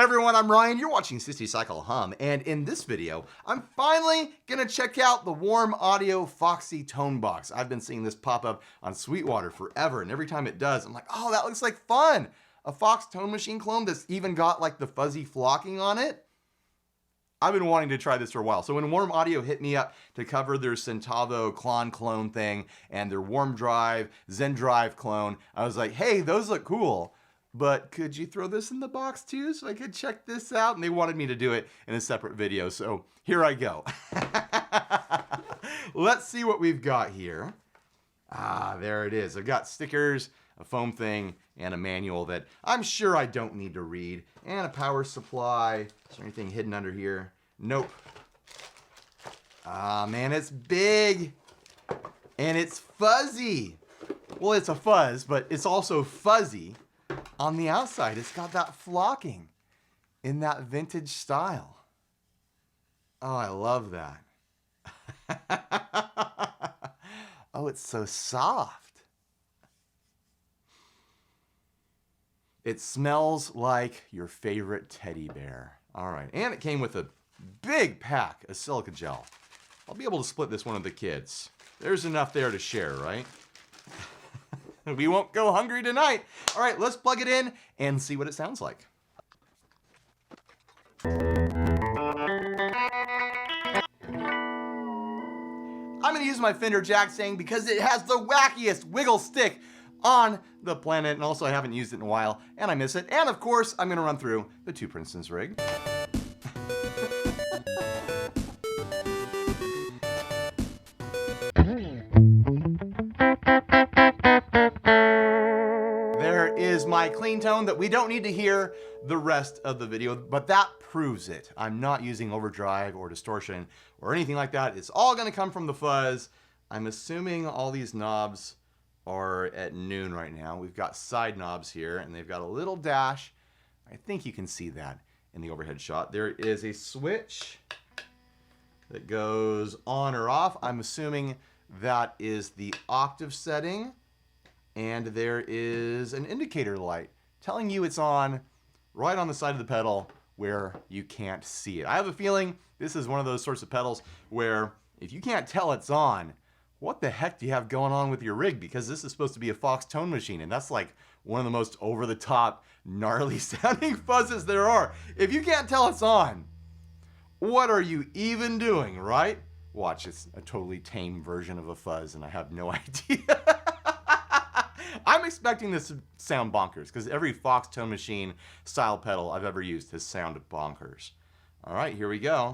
Hey everyone, I'm Ryan, you're watching Sissy Cycle Hum, and in this video, I'm finally gonna check out the Warm Audio Foxy Tone Box. I've been seeing this pop up on Sweetwater forever, and every time it does, I'm like, oh, that looks like fun. A Fox Tone Machine clone that's even got like the fuzzy flocking on it. I've been wanting to try this for a while. So when Warm Audio hit me up to cover their Centavo Klon clone thing and their Warm Drive, Zen Drive clone, I was like, hey, those look cool. But could you throw this in the box too so I could check this out? And they wanted me to do it in a separate video, so here I go. Let's see what we've got here. Ah, there it is. I've got stickers, a foam thing, and a manual that I'm sure I don't need to read. And a power supply. Is there anything hidden under here? Nope. Ah, man, it's big. And it's fuzzy. Well, it's a fuzz, but it's also fuzzy. On the outside, it's got that flocking in that vintage style. Oh, I love that. Oh, it's so soft. It smells like your favorite teddy bear. All right, and it came with a big pack of silica gel. I'll be able to split this one with the kids. There's enough there to share, right? We won't go hungry tonight. All right, let's plug it in and see what it sounds like. I'm gonna use my Fender Jag-Stang because it has the wackiest wiggle stick on the planet, and also I haven't used it in a while, and I miss it. And of course, I'm gonna run through the Two Princeton's rig. Is my clean tone that we don't need to hear the rest of the video, but that proves it. I'm not using overdrive or distortion or anything like that. It's all going to come from the fuzz. I'm assuming all these knobs are at noon right now. We've got side knobs here, and they've got a little dash. I think you can see that in the overhead shot. There is a switch that goes on or off. I'm assuming that is the octave setting. And there is an indicator light telling you it's on right on the side of the pedal where you can't see it. I have a feeling this is one of those sorts of pedals where if you can't tell it's on, what the heck do you have going on with your rig? Because this is supposed to be a Fox Tone Machine, and that's like one of the most over-the-top, gnarly sounding fuzzes there are. If you can't tell it's on, what are you even doing, right? Watch, it's a totally tame version of a fuzz, and I have no idea. I'm expecting this to sound bonkers because every Fox Tone Machine style pedal I've ever used has sounded bonkers. All right, here we go.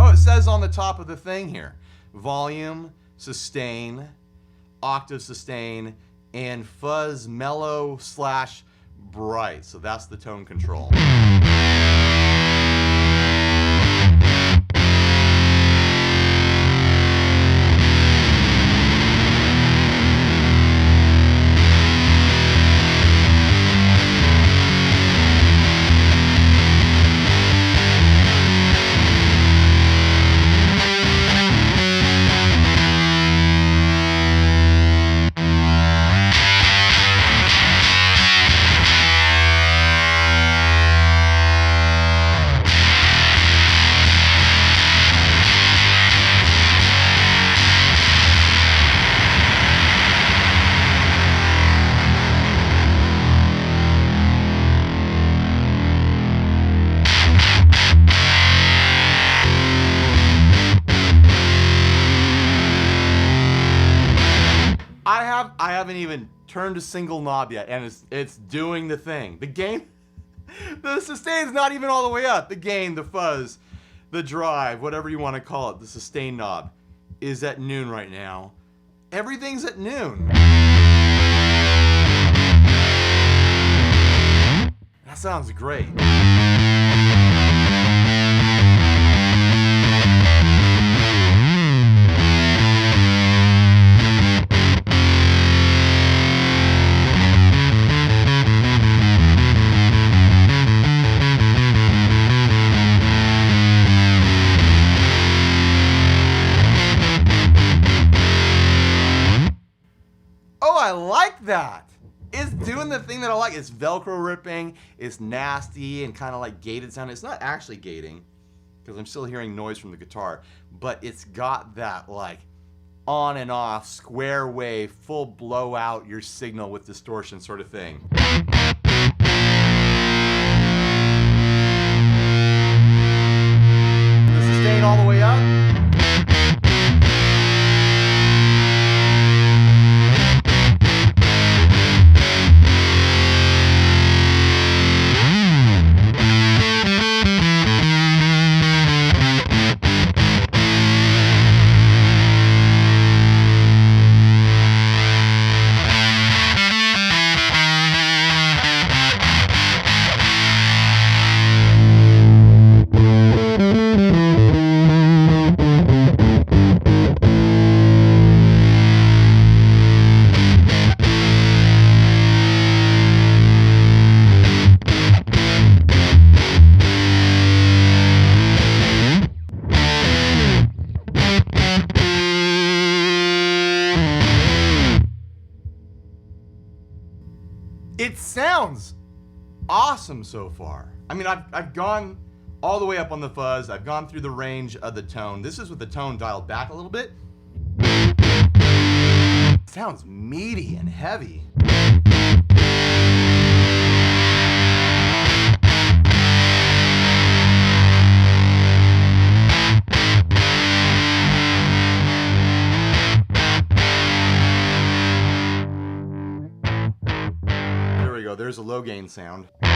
Oh, it says on the top of the thing here, volume, sustain, octave sustain, and fuzz mellow / bright. So that's the tone control. I haven't even turned a single knob yet, and it's doing the thing. The gain, the sustain's not even all the way up. The gain, the fuzz, the drive, whatever you want to call it, the sustain knob is at noon right now. Everything's at noon. That sounds great. I like that. It's doing the thing that I like. It's Velcro ripping. It's nasty and kind of like gated sound. It's not actually gating because I'm still hearing noise from the guitar, but it's got that like on and off, square wave, full blow out your signal with distortion sort of thing. The sustain all the way up. It sounds awesome so far. I mean, I've gone all the way up on the fuzz. I've gone through the range of the tone. This is with the tone dialed back a little bit. It sounds meaty and heavy. There's a low gain sound. Kind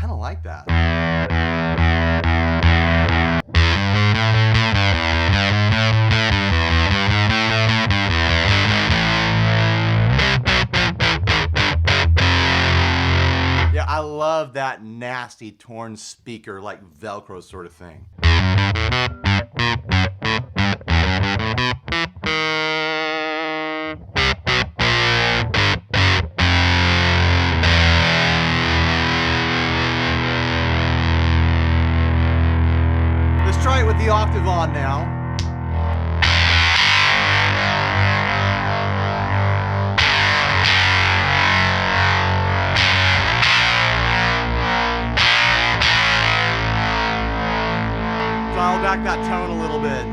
of like that. Yeah, I love that nasty torn speaker, like Velcro sort of thing. Let's try it with the octave on now. Dial back that tone a little bit.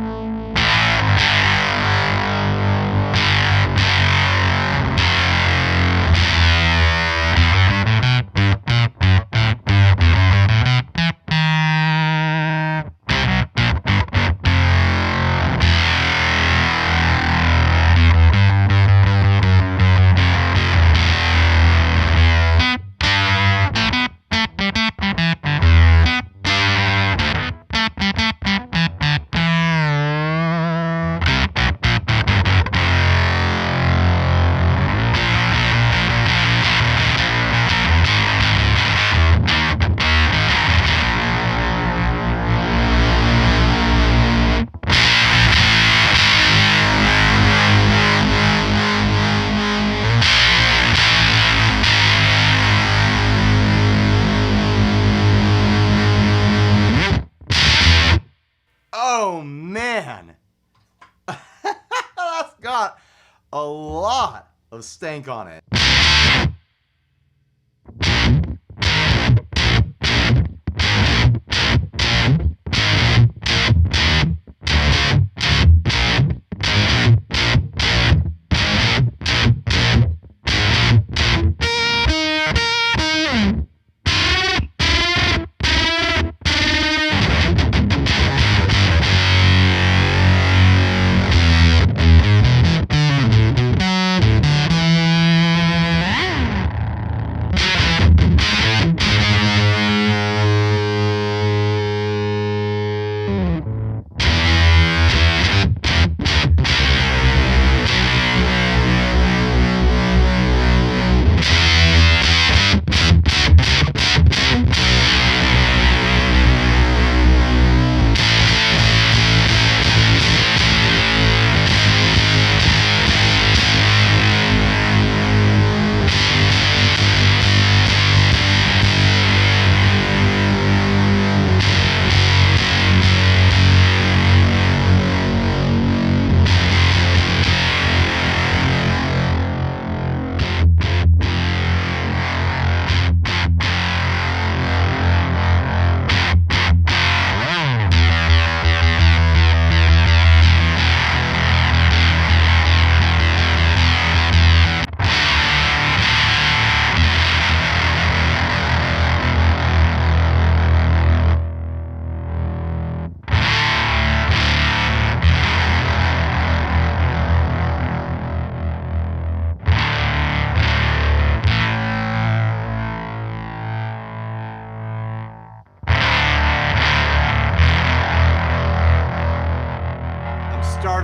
Oh man, that's got a lot of stank on it.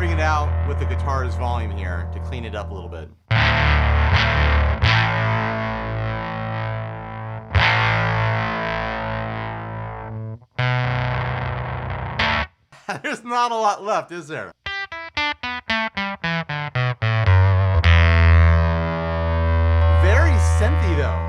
carving it out with the guitar's volume here to clean it up a little bit. There's not a lot left, is there? Very synthy though.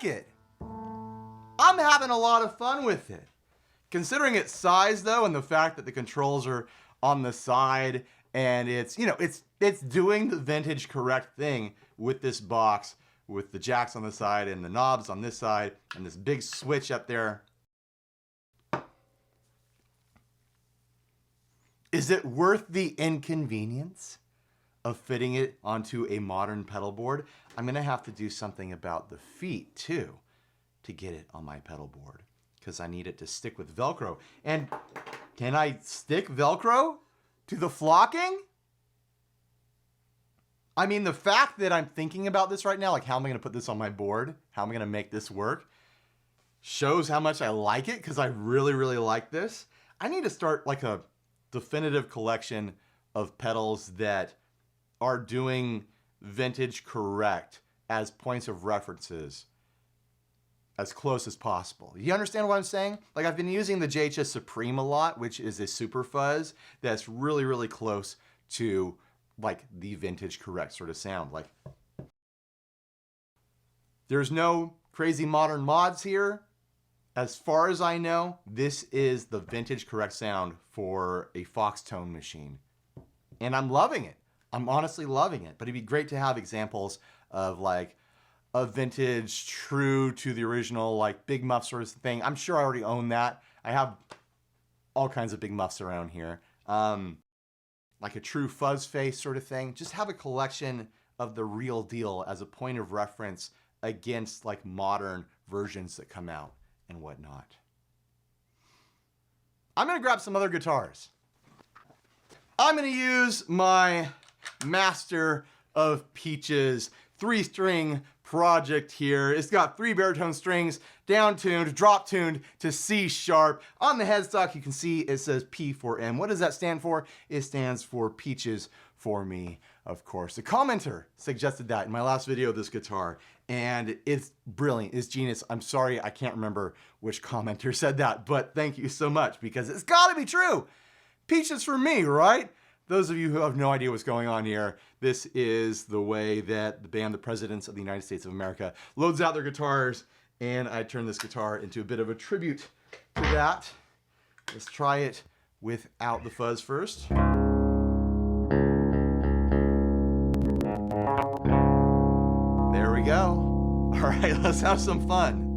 It. I'm having a lot of fun with it. Considering its size though, and the fact that the controls are on the side, and it's, you know, it's doing the vintage correct thing with this box, with the jacks on the side and the knobs on this side, and this big switch up there. Is it worth the inconvenience of fitting it onto a modern pedal board? I'm gonna have to do something about the feet too to get it on my pedal board, because I need it to stick with Velcro. And can I stick Velcro to the flocking? I mean, the fact that I'm thinking about this right now, like how am I gonna put this on my board? How am I gonna make this work? Shows how much I like it, because I really, really like this. I need to start like a definitive collection of pedals that are doing vintage correct as points of references as close as possible. You understand what I'm saying? Like, I've been using the JHS Supreme a lot, which is a super fuzz that's really, really close to like the vintage correct sort of sound. Like, there's no crazy modern mods here. As far as I know, this is the vintage correct sound for a Foxy Tone machine. And I'm loving it. I'm honestly loving it, but it'd be great to have examples of like a vintage, true to the original, like big muff sort of thing. I'm sure I already own that. I have all kinds of big muffs around here. Like a true fuzz face sort of thing. Just have a collection of the real deal as a point of reference against like modern versions that come out and whatnot. I'm gonna grab some other guitars. I'm gonna use my Master of Peaches 3-string project here. It's got 3 baritone strings, down tuned, drop tuned to C sharp. On the headstock, you can see it says P4M. What does that stand for? It stands for Peaches for Me, of course. The commenter suggested that in my last video of this guitar, and it's brilliant, it's genius. I'm sorry, I can't remember which commenter said that, but thank you so much, because it's gotta be true. Peaches for me, right? Those of you who have no idea what's going on here, this is the way that the band, the Presidents of the United States of America, loads out their guitars, and I turn this guitar into a bit of a tribute to that. Let's try it without the fuzz first. There we go. All right, let's have some fun.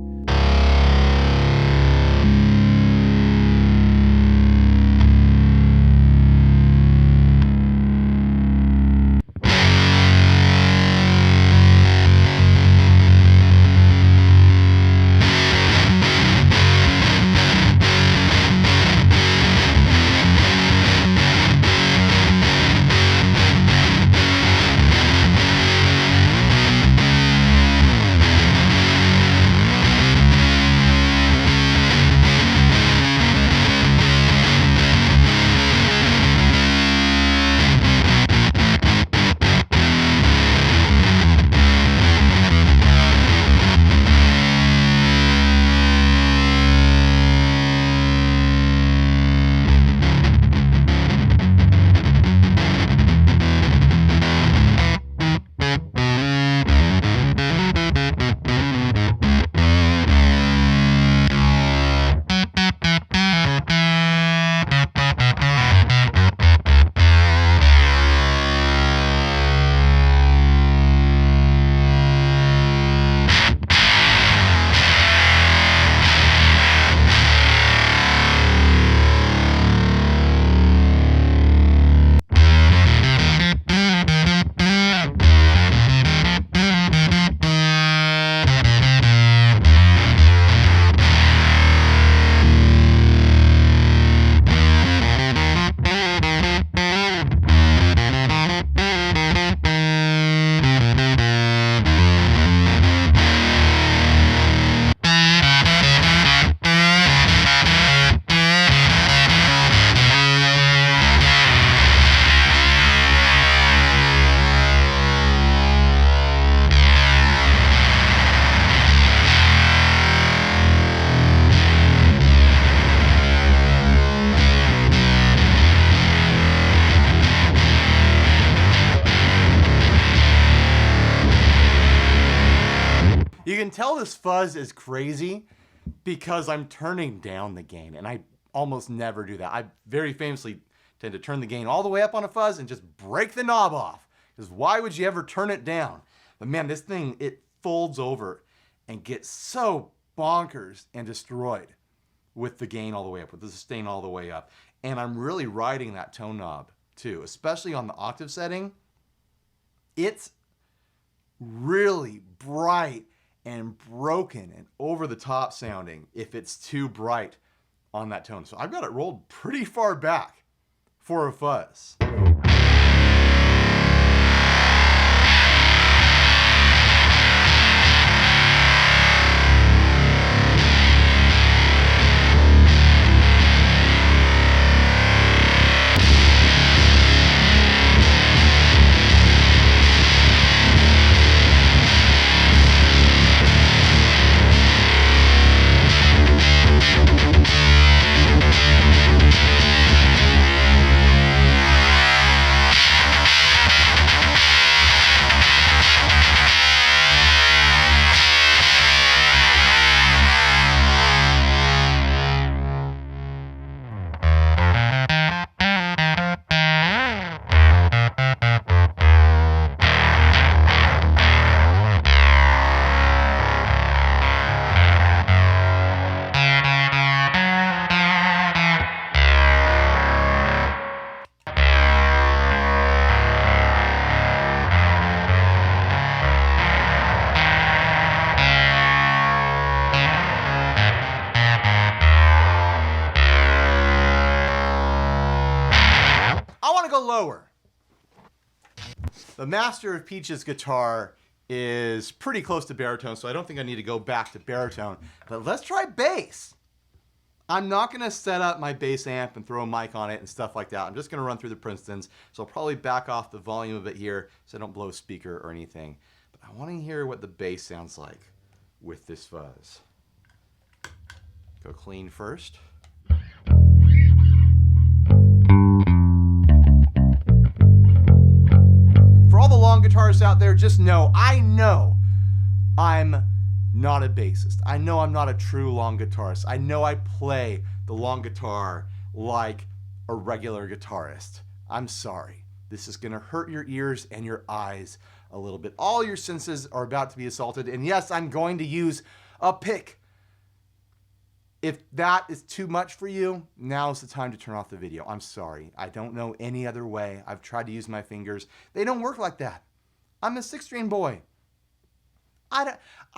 You can tell this fuzz is crazy because I'm turning down the gain, and I almost never do that. I very famously tend to turn the gain all the way up on a fuzz and just break the knob off, because why would you ever turn it down? But man, this thing, it folds over and gets so bonkers and destroyed with the gain all the way up, with the sustain all the way up. And I'm really riding that tone knob too, especially on the octave setting. It's really bright and broken and over the top sounding if it's too bright on that tone. So I've got it rolled pretty far back for a fuzz. Lower. the Master of Peach's guitar is pretty close to baritone, so I don't think I need to go back to baritone. But let's try bass. I'm not going to set up my bass amp and throw a mic on it and stuff like that. I'm just going to run through the Princetons, so I'll probably back off the volume of it here so I don't blow a speaker or anything. But I want to hear what the bass sounds like with this fuzz. Go clean first. For all the long guitarists out there, just know, I know I'm not a bassist. I know I'm not a true long guitarist. I know I play the long guitar like a regular guitarist. I'm sorry. This is gonna hurt your ears and your eyes a little bit. All your senses are about to be assaulted. And yes, I'm going to use a pick. If that is too much for you, now's the time to turn off the video. I'm sorry. I don't know any other way. I've tried to use my fingers. They don't work like that. I'm a 6-string boy. I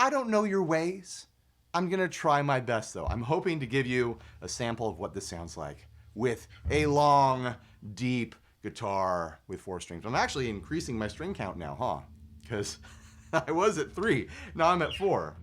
don't know your ways. I'm going to try my best, though. I'm hoping to give you a sample of what this sounds like with a long, deep guitar with 4 strings. I'm actually increasing my string count now, huh? Because I was at 3. Now I'm at 4.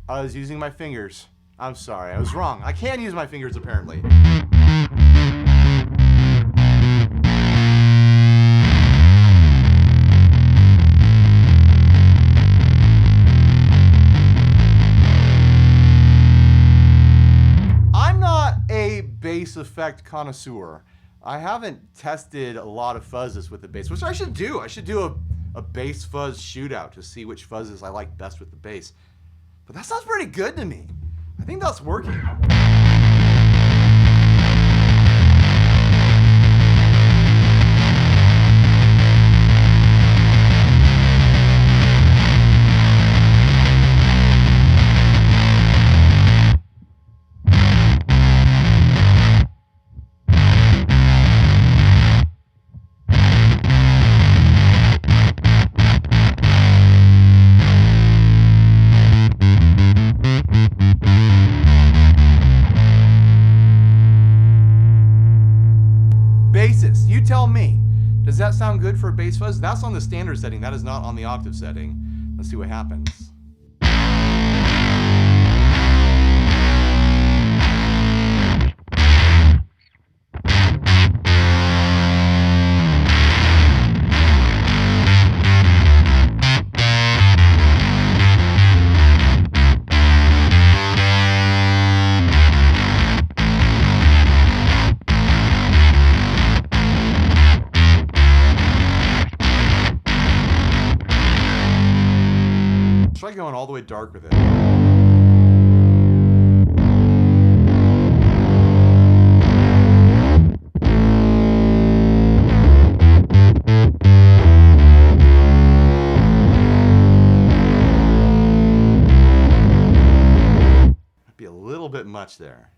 I was using my fingers. I'm sorry, I was wrong. I can use my fingers apparently. I'm not a bass effect connoisseur. I haven't tested a lot of fuzzes with the bass, which I should do. I should do a bass fuzz shootout to see which fuzzes I like best with the bass. But that sounds pretty good to me. I think that's working. Bassist, you tell me. Does that sound good for a bass fuzz? That's on the standard setting. That is not on the octave setting. Let's see what happens. Try going all the way dark with it. Might be a little bit much there.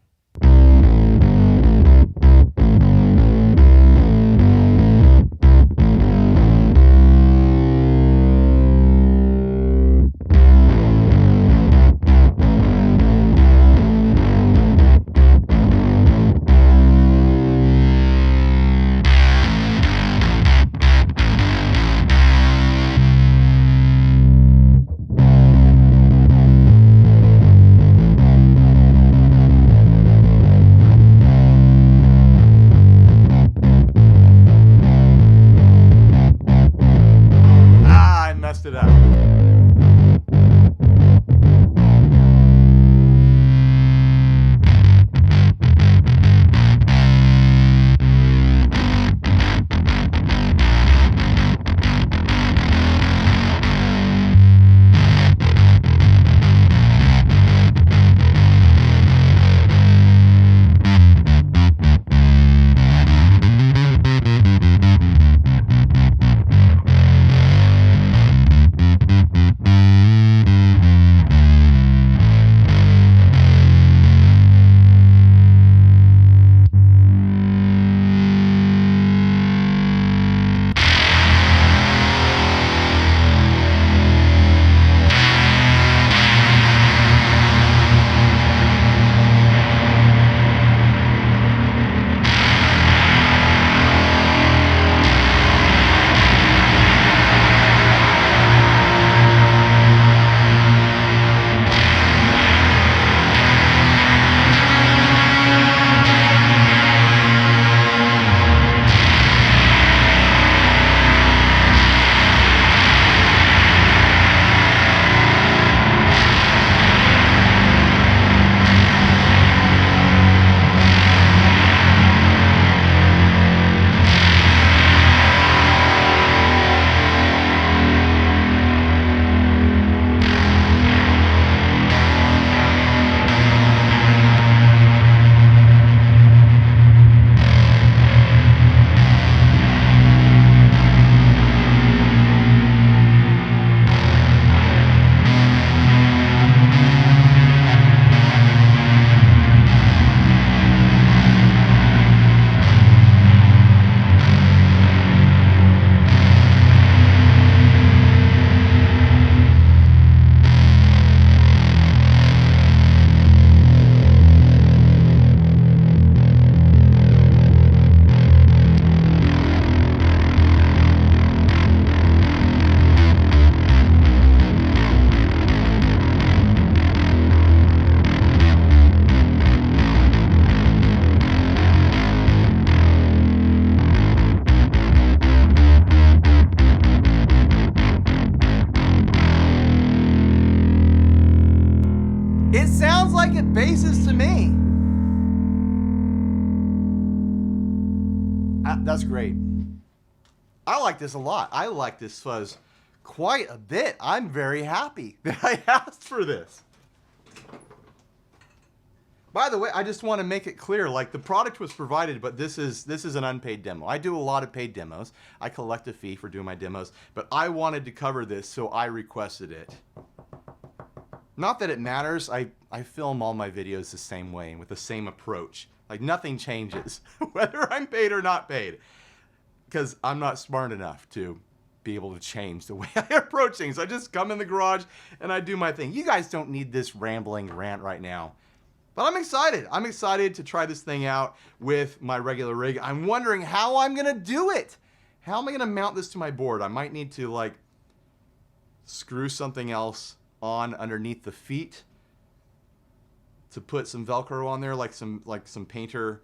That's great. I like this a lot. I like this fuzz quite a bit. I'm very happy that I asked for this. By the way, I just want to make it clear, like the product was provided, but this is an unpaid demo. I do a lot of paid demos. I collect a fee for doing my demos, but I wanted to cover this, so I requested it. Not that it matters. I film all my videos the same way and with the same approach. Like nothing changes, whether I'm paid or not paid, because I'm not smart enough to be able to change the way I approach things. I just come in the garage and I do my thing. You guys don't need this rambling rant right now. But I'm excited. I'm excited to try this thing out with my regular rig. I'm wondering how I'm gonna do it. How am I gonna mount this to my board? I might need to like screw something else on underneath the feet to put some Velcro on there, like some painter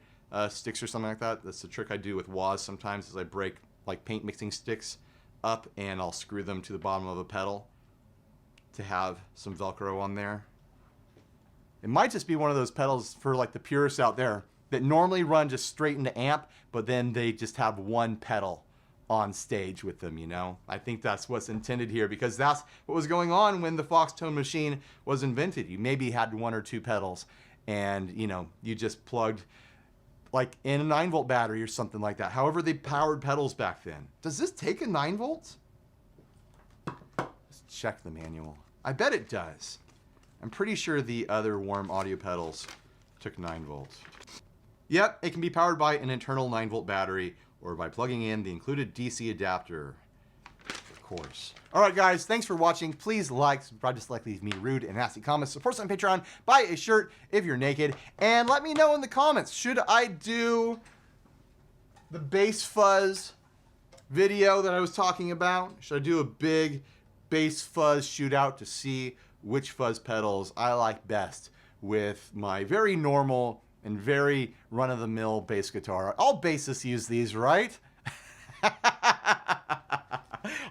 sticks or something like that. That's the trick I do with WAS sometimes, is I break like paint mixing sticks up and I'll screw them to the bottom of a pedal to have some Velcro on there. It might just be one of those pedals for like the purists out there that normally run just straight into amp, but then they just have one pedal on stage with them, you know? I think that's what's intended here, because that's what was going on when the Foxy Tone machine was invented. You maybe had one or two pedals and, you know, you just plugged like in a 9-volt battery or something like that. However they powered pedals back then. Does this take a 9 volts? Let's check the manual. I bet it does. I'm pretty sure the other warm audio pedals took 9 volts. Yep, it can be powered by an internal 9-volt battery or by plugging in the included DC adapter, of course. All right, guys, thanks for watching. Please like, subscribe, dislike, leave me rude and nasty comments. Support us on Patreon, buy a shirt if you're naked, and let me know in the comments, should I do the bass fuzz video that I was talking about? Should I do a big bass fuzz shootout to see which fuzz pedals I like best with my very normal and very run-of-the-mill bass guitar? All bassists use these, right?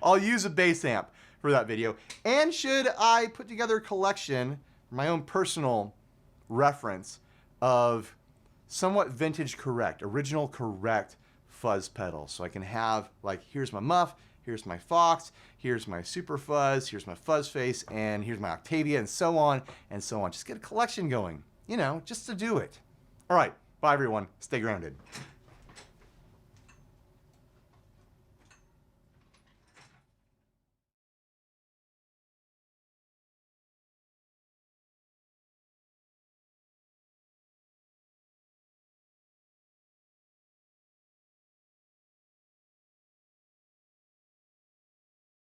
I'll use a bass amp for that video. And should I put together a collection, my own personal reference, of somewhat vintage correct, original correct fuzz pedals? So I can have, like, here's my muff, here's my Fox, here's my Super Fuzz, here's my Fuzz Face, and here's my Octavia, and so on and so on. Just get a collection going, you know, just to do it. All right, bye everyone. Stay grounded.